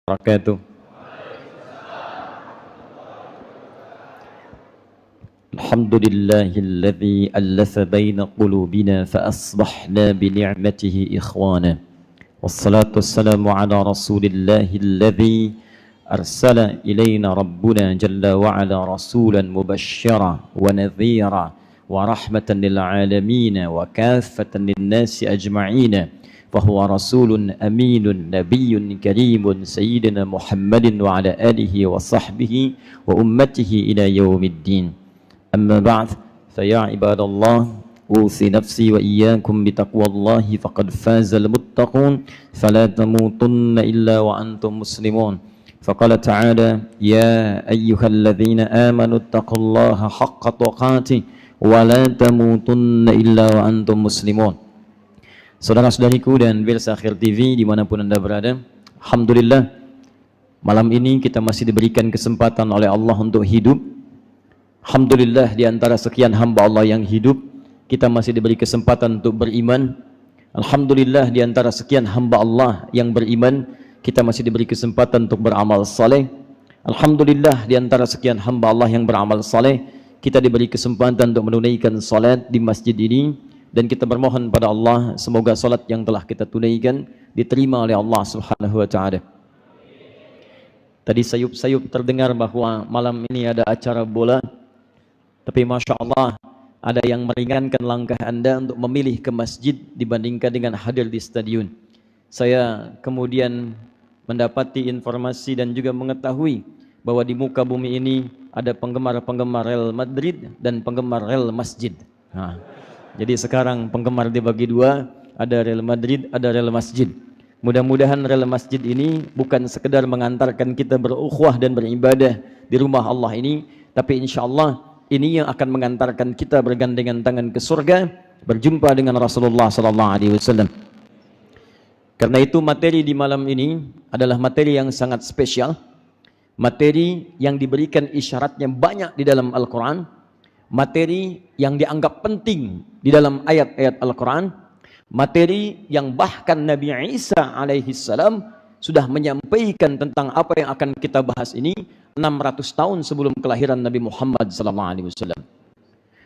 wabarakatuh. Alhamdulillahilladzi allafa baina qulubina fa asbahna bi ni'matihi ikhwana. Wassalatu wassalamu ala rasulillahilladzi arsala ilaina rabbuna jalla wa ala rasulan mubashshira wa nadhira wa rahmatan lil alamin wa kaffatan lin nasi ajma'in. فهو رسول أمين نبي كريم سيدنا محمد وعلى آله وصحبه وأمته إلى يوم الدين. أما بعد فيا عباد الله أوصي نفسي وإياكم بتقوى الله فقد فاز المتقون فلا تموتن إلا وأنتم مسلمون. فقال تعالى يا أيها الذين آمنوا اتقوا الله حق تقاته ولا تموتن إلا وأنتم مسلمون. Saudara-saudariku dan pemirsa Akhir TV dimanapun Anda berada, Alhamdulillah malam ini kita masih diberikan kesempatan oleh Allah untuk hidup. Alhamdulillah di antara sekian hamba Allah yang hidup, kita masih diberi kesempatan untuk beriman. Alhamdulillah di antara sekian hamba Allah yang beriman, kita masih diberi kesempatan untuk beramal saleh. Alhamdulillah di antara sekian hamba Allah yang beramal saleh, kita diberi kesempatan untuk menunaikan salat di masjid ini. Dan kita bermohon pada Allah semoga salat yang telah kita tunaikan diterima oleh Allah Subhanahu wa taala. Tadi sayup-sayup terdengar bahwa malam ini ada acara bola. Tapi Masya Allah ada yang meringankan langkah Anda untuk memilih ke masjid dibandingkan dengan hadir di stadion. Saya kemudian mendapati informasi dan juga mengetahui bahwa di muka bumi ini ada penggemar-penggemar Real Madrid dan penggemar Real Masjid. Jadi sekarang penggemar dibagi dua, ada Real Madrid, ada Real Masjid. Mudah-mudahan Real Masjid ini bukan sekedar mengantarkan kita berukhuwah dan beribadah di rumah Allah ini, tapi insya Allah ini yang akan mengantarkan kita bergandengan tangan ke surga, berjumpa dengan Rasulullah SAW. Karena itu materi di malam ini adalah materi yang sangat spesial, materi yang diberikan isyaratnya banyak di dalam Al-Quran, materi yang dianggap penting di dalam ayat-ayat Al-Quran, materi yang bahkan Nabi Isa alaihissalam sudah menyampaikan tentang apa yang akan kita bahas ini 600 tahun sebelum kelahiran Nabi Muhammad SAW.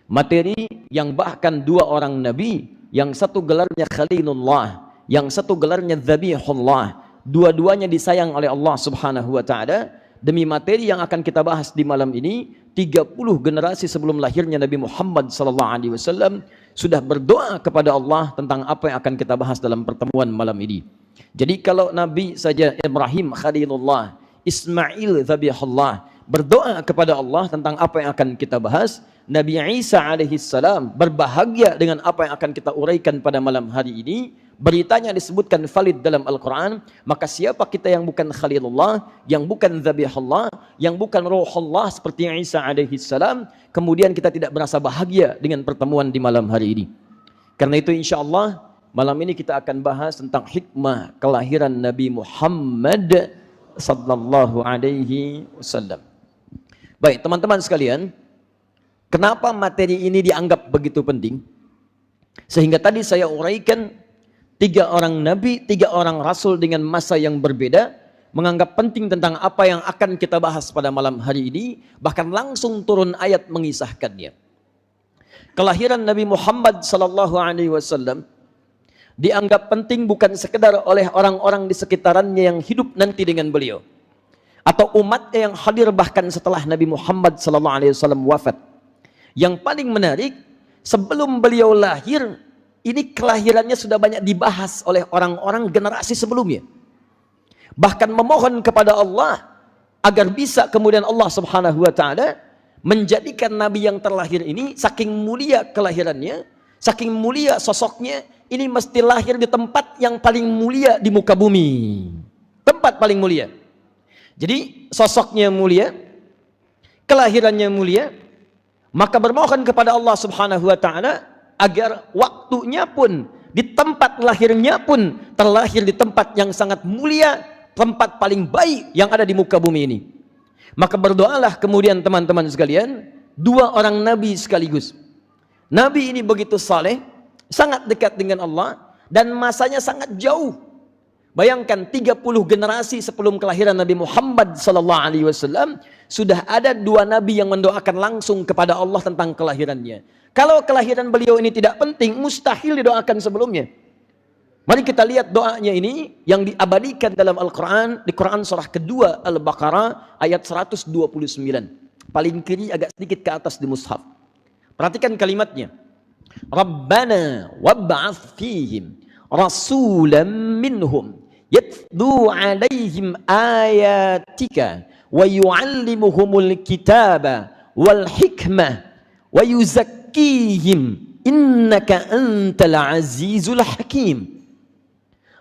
Materi yang bahkan dua orang Nabi, yang satu gelarnya Khalilullah, yang satu gelarnya Dzabihullah, dua-duanya disayang oleh Allah Subhanahu wa taala. Demi materi yang akan kita bahas di malam ini, 30 generasi sebelum lahirnya Nabi Muhammad SAW sudah berdoa kepada Allah tentang apa yang akan kita bahas dalam pertemuan malam ini. Jadi kalau Nabi saja Ibrahim Khalilullah, Ismail Dzabihullah berdoa kepada Allah tentang apa yang akan kita bahas, Nabi Isa alaihissalam berbahagia dengan apa yang akan kita uraikan pada malam hari ini. Beritanya disebutkan valid dalam Al-Quran. Maka siapa kita yang bukan Khalilullah, yang bukan Dzabihullah, yang bukan Ruhullah seperti Isa alaihissalam, kemudian kita tidak merasa bahagia dengan pertemuan di malam hari ini. Karena itu insya Allah malam ini kita akan bahas tentang hikmah kelahiran Nabi Muhammad sallallahu alaihi wasallam. Baik teman-teman sekalian, kenapa materi ini dianggap begitu penting? Sehingga tadi saya uraikan 3 orang Nabi, 3 orang Rasul dengan masa yang berbeda, menganggap penting tentang apa yang akan kita bahas pada malam hari ini, bahkan langsung turun ayat mengisahkannya. Kelahiran Nabi Muhammad SAW dianggap penting bukan sekedar oleh orang-orang di sekitarannya yang hidup nanti dengan beliau, atau umatnya yang hadir bahkan setelah Nabi Muhammad SAW wafat. Yang paling menarik, sebelum beliau lahir, ini kelahirannya sudah banyak dibahas oleh orang-orang generasi sebelumnya. Bahkan memohon kepada Allah agar bisa kemudian Allah Subhanahu wa taala menjadikan Nabi yang terlahir ini, saking mulia kelahirannya, saking mulia sosoknya, ini mesti lahir di tempat yang paling mulia di muka bumi. Tempat paling mulia. Jadi sosoknya mulia, kelahirannya mulia, maka bermohon kepada Allah Subhanahu wa taala agar waktunya pun, di tempat lahirnya pun terlahir di tempat yang sangat mulia, tempat paling baik yang ada di muka bumi ini. Maka berdoalah kemudian teman-teman sekalian, 2 orang Nabi sekaligus. Nabi ini begitu saleh, sangat dekat dengan Allah, dan masanya sangat jauh. Bayangkan 30 generasi sebelum kelahiran Nabi Muhammad SAW sudah ada 2 nabi yang mendoakan langsung kepada Allah tentang kelahirannya. Kalau kelahiran beliau ini tidak penting, mustahil didoakan sebelumnya. Mari kita lihat doanya ini yang diabadikan dalam Al-Quran, di Quran surah kedua Al-Baqarah ayat 129. Paling kiri agak sedikit ke atas di mushaf. Perhatikan kalimatnya. Rabbana wab'ath fihim rasulan minhum yatlu alaihim ayatika wa yu'allimuhumul kitaba wal hikmah wa yuzakkihim innaka antal azizul hakim.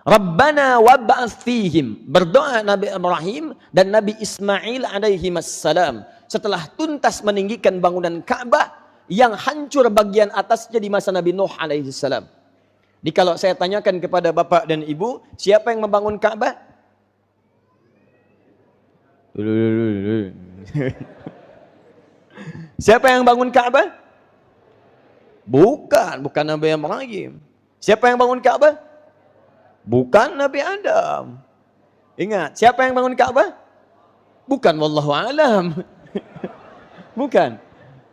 Rabbana wab'ath fihim, berdoa Nabi Ibrahim dan Nabi Ismail alaihi wassalam setelah tuntas meninggikan bangunan Ka'bah yang hancur bagian atasnya di masa Nabi Nuh alaihi salam. Jadi kalau saya tanyakan kepada bapak dan ibu, siapa yang membangun Ka'bah? Siapa yang bangun Ka'bah? Bukan Nabi Ibrahim. Siapa yang bangun Ka'bah? Bukan Nabi Adam. Ingat, siapa yang bangun Ka'bah? Bukan, wallahu alam. Bukan.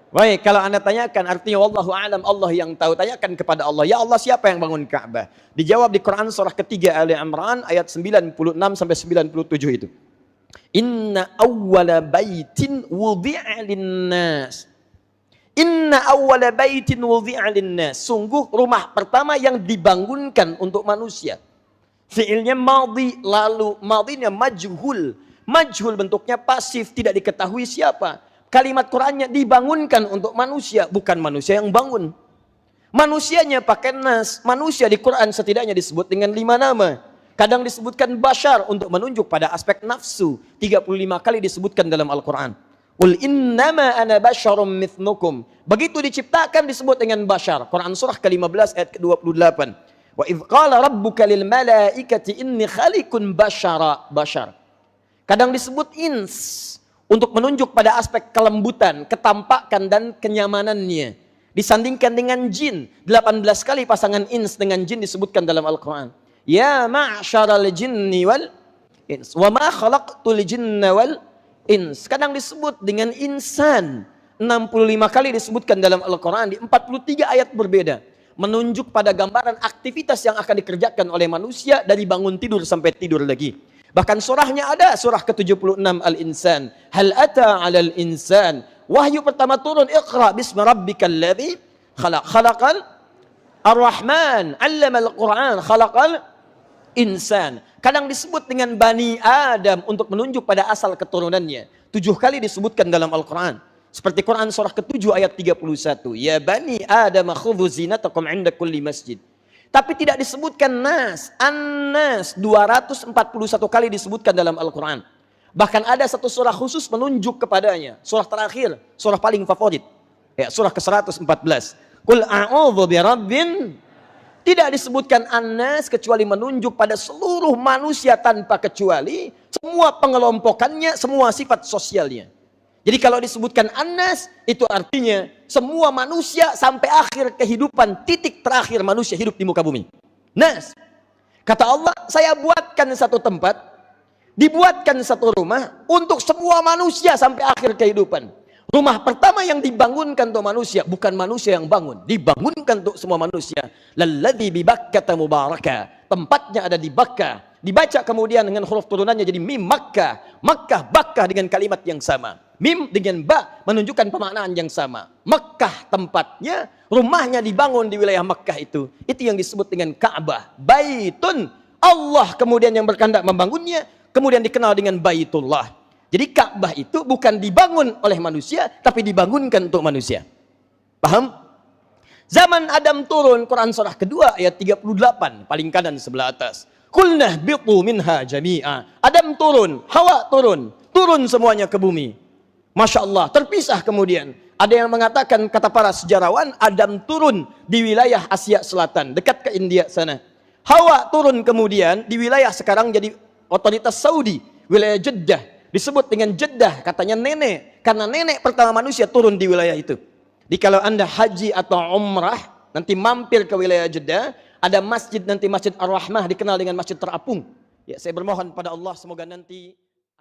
Baik, kalau Anda tanyakan artinya wallahu alam, Allah yang tahu, tanyakan kepada Allah, ya Allah siapa yang bangun Ka'bah? Dijawab di Quran surah ketiga Ali Imran ayat 96 sampai 97 itu. Inna awwala baitin wudi'a linnas. Inna awwala baitin wudi'a linnas. Sungguh rumah pertama yang dibangunkan untuk manusia. Fi'ilnya madhi, lalu madhinya majhul. Majhul bentuknya pasif, tidak diketahui siapa. Kalimat Qur'annya dibangunkan untuk manusia, bukan manusia yang bangun. Manusianya pakai nas. Manusia di Quran setidaknya disebut dengan 5 nama. Kadang disebutkan bashar untuk menunjuk pada aspek nafsu. 35 kali disebutkan dalam Al-Quran. Qul innama ana basyarum mithlukum. Begitu diciptakan disebut dengan bashar. Quran surah ke-15 ayat ke-28. Wa idh qala rabbuka lil malaikati inni khaliqun bashara. Bashar. Kadang disebut ins untuk menunjuk pada aspek kelembutan, ketampakan dan kenyamanannya. Disandingkan dengan jin, 18 kali pasangan ins dengan jin disebutkan dalam Al-Quran. Ya ma'syaral jinni wal ins, wa ma khalaqtul jinna wal ins. Kadang disebut dengan insan, 65 kali disebutkan dalam Al-Quran, di 43 ayat berbeda. Menunjuk pada gambaran aktivitas yang akan dikerjakan oleh manusia dari bangun tidur sampai tidur lagi. Bahkan surahnya ada, surah ke-76 Al-Insan. Hal ata 'alal insan. Wahyu pertama turun, Iqra bismi rabbikal ladzi khalaq. Khalaqal Ar-Rahman, 'allamal Qur'an, khalaqal insan. Kadang disebut dengan Bani Adam untuk menunjuk pada asal keturunannya. 7 kali disebutkan dalam Al-Quran. Seperti Quran surah ke-7 ayat 31. Ya Bani Adam khudhu zinatakum 'inda kulli masjid. Tapi tidak disebutkan nas. An-nas 241 kali disebutkan dalam Al-Quran. Bahkan ada satu surah khusus menunjuk kepadanya. Surah terakhir, surah paling favorit. Ya, surah ke-114. Qul a'udzu birabbin. Tidak disebutkan an-nas kecuali menunjuk pada seluruh manusia tanpa kecuali. Semua pengelompokannya, semua sifat sosialnya. Jadi kalau disebutkan an-nas, itu artinya semua manusia sampai akhir kehidupan, titik terakhir manusia hidup di muka bumi. Nas. Kata Allah, saya buatkan satu tempat, dibuatkan satu rumah untuk semua manusia sampai akhir kehidupan. Rumah pertama yang dibangunkan untuk manusia, bukan manusia yang bangun, dibangunkan untuk semua manusia. Lalladzi bi Bakkah mubaraka. Tempatnya ada di Bakkah. Dibaca kemudian dengan huruf turunannya jadi mim Makkah. Makkah, Bakkah dengan kalimat yang sama. Mim dengan ba menunjukkan pemaknaan yang sama. Makkah tempatnya, rumahnya dibangun di wilayah Makkah itu. Itu yang disebut dengan Ka'bah. Baitun. Allah kemudian yang berkehendak membangunnya, kemudian dikenal dengan Baitullah. Jadi Ka'bah itu bukan dibangun oleh manusia, tapi dibangunkan untuk manusia. Paham? Zaman Adam turun, Quran surah kedua ayat 38, paling kanan sebelah atas. Qulna bitu minha jami'a. Adam turun, Hawa turun, turun semuanya ke bumi. Masya Allah, terpisah kemudian. Ada yang mengatakan, kata para sejarawan, Adam turun di wilayah Asia Selatan, dekat ke India sana. Hawa turun kemudian di wilayah sekarang jadi otoritas Saudi, wilayah Jeddah. Disebut dengan Jeddah, katanya nenek. Karena nenek pertama manusia turun di wilayah itu. Jadi kalau Anda haji atau umrah, nanti mampir ke wilayah Jeddah, ada masjid nanti Masjid Ar-Rahmah, dikenal dengan Masjid Terapung. Ya, saya bermohon pada Allah semoga nanti